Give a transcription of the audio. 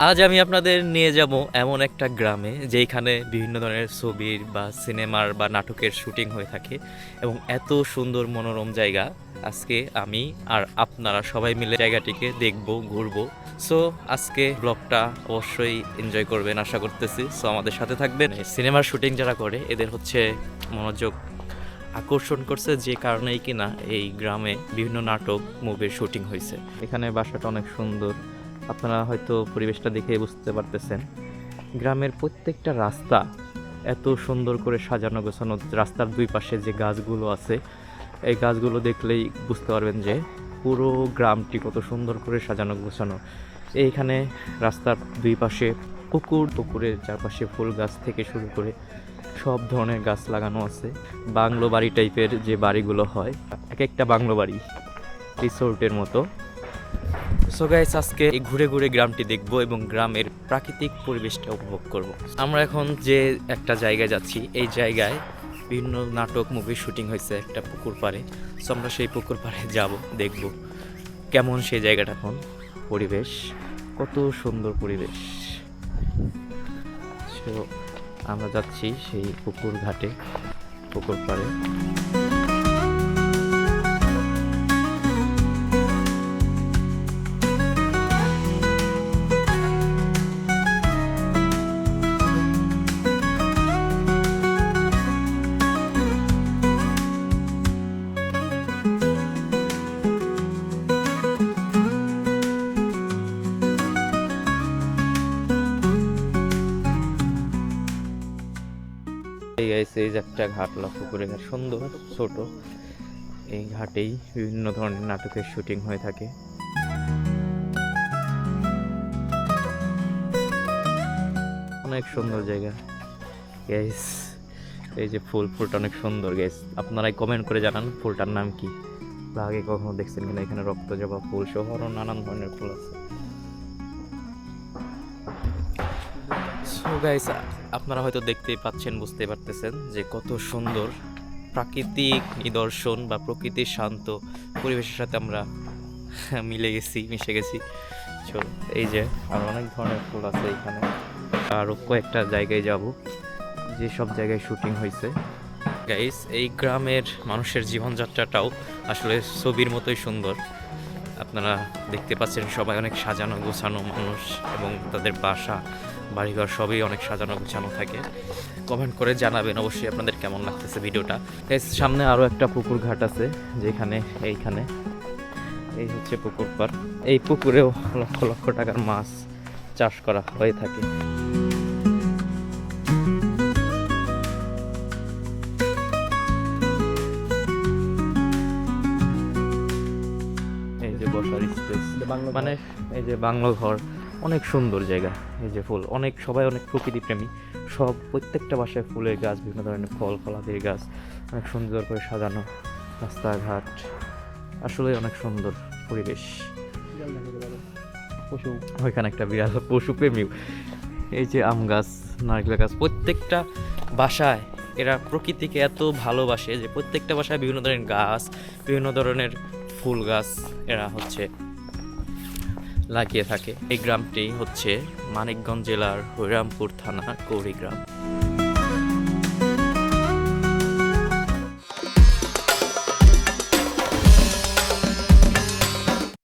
আজ আমি আপনাদের নিয়ে যাব এমন একটা গ্রামে যেখানে বিভিন্ন ধরনের ছবির বা সিনেমার বা নাটকের শুটিং হয়ে থাকে এবং এত সুন্দর মনোরম জায়গা। আজকে আমি আর আপনারা সবাই মিলে জায়গাটিকে দেখব, ঘুরবো। সো আজকে ব্লগটা অবশ্যই এনজয় করবেন আশা করতেছি। সো আমাদের সাথে থাকবেন। সিনেমার শুটিং যারা করে এদের হচ্ছে মনোযোগ আকর্ষণ করছে, যে কারণেই কিনা এই গ্রামে বিভিন্ন নাটক মুভির শুটিং হয়েছে। এখানে বাসাটা অনেক সুন্দর, আপনারা হয়তো পরিবেশটা দেখে বুঝতে পারতেছেন। গ্রামের প্রত্যেকটা রাস্তা এত সুন্দর করে সাজানো গোছানো, রাস্তার দুই পাশে যে গাছগুলো আছে এই গাছগুলো দেখলেই বুঝতে পারবেন যে পুরো গ্রামটি কত সুন্দর করে সাজানো গোছানো। এইখানে রাস্তার দুই পাশে পুকুরের চারপাশে ফুল গাছ থেকে শুরু করে সব ধরনের গাছ লাগানো আছে। বাংলো বাড়ি টাইপের যে বাড়িগুলো হয়, এক একটা বাংলো বাড়ি রিসোর্টের মতো। সো গাইস, আজকে এই ঘুরে ঘুরে গ্রামটি দেখব এবং গ্রামের প্রাকৃতিক পরিবেশটা উপভোগ করব। আমরা এখন যে একটা জায়গায় যাচ্ছি, এই জায়গায় বিভিন্ন নাটক মুভির শুটিং হয়েছে একটা পুকুর পাড়ে। সো আমরা সেই পুকুর পাড়ে যাব, দেখব কেমন সেই জায়গাটা, এখন পরিবেশ কত সুন্দর পরিবেশ। সো আমরা যাচ্ছি সেই পুকুর ঘাটে, পুকুর পাড়ে। এই যে একটা ঘাট লক্ষ্য করে, সুন্দর ছোট। এই ঘাটেই বিভিন্ন ধরনের নাটকের শুটিং হয়ে থাকে। অনেক সুন্দর জায়গা গাইস। এই যে ফুলটা অনেক সুন্দর গাইস, আপনারাই কমেন্ট করে জানান ফুলটার নাম কি, বা আগে কখনো দেখছেন কিনা। এখানে রক্তজবা ফুল সহ আরো নানান ধরনের ফুল আছে। সো গাইস, আপনারা হয়তো দেখতেই পাচ্ছেন, বুঝতেই পারতেছেন যে কত সুন্দর প্রাকৃতিক নিদর্শন বা প্রকৃতির শান্ত পরিবেশের সাথে আমরা মিশে গেছি। সো এই যে আর অনেক ধরনের ফুল আছে এখানে। আরও কয়েকটা জায়গায় যাব যে সব জায়গায় শুটিং হয়েছে। গাইস, এই গ্রামের মানুষের জীবনযাত্রাটাও আসলে ছবির মতোই সুন্দর। আপনারা দেখতে পাচ্ছেন সবাই অনেক সাজানো গোছানো মানুষ, এবং তাদের বাসা বাড়িঘর সবই অনেক সাজানো গোছানো থাকে। কমেন্ট করে জানাবেন অবশ্যই আপনাদের কেমন লাগতেছে ভিডিওটা। এর সামনে আরও একটা পুকুর ঘাট আছে, যেখানে এইখানে এই হচ্ছে পুকুর পাড়। এই পুকুরেও লক্ষ লক্ষ টাকার মাছ চাষ করা হয়ে থাকে। এই যে বসার স্পেস, মানে এই যে বাংলো ঘর, অনেক সুন্দর জায়গা। এই যে ফুল, সবাই অনেক প্রকৃতি প্রেমী। প্রত্যেকটা বাসায় ফুলের গাছ, বিভিন্ন ধরনের ফলাদির গাছ, অনেক সুন্দর করে সাজানো রাস্তাঘাট। আসলে অনেক সুন্দর পরিবেশ। ওইখানে একটা বিড়াল, পশু প্রেমী। এই যে আম গাছ, নারকেল গাছ, প্রত্যেকটা বাসায় এরা প্রকৃতিকে এত ভালোবাসে যে প্রত্যেকটা বাসায় বিভিন্ন ধরনের গাছ, বিভিন্ন ধরনের ফুল গাছ এরা হচ্ছে লাগিয়ে থাকে। এই গ্রামটি হচ্ছে মানিকগঞ্জ জেলার হরিরামপুর থানা কৌড়ি গ্রাম।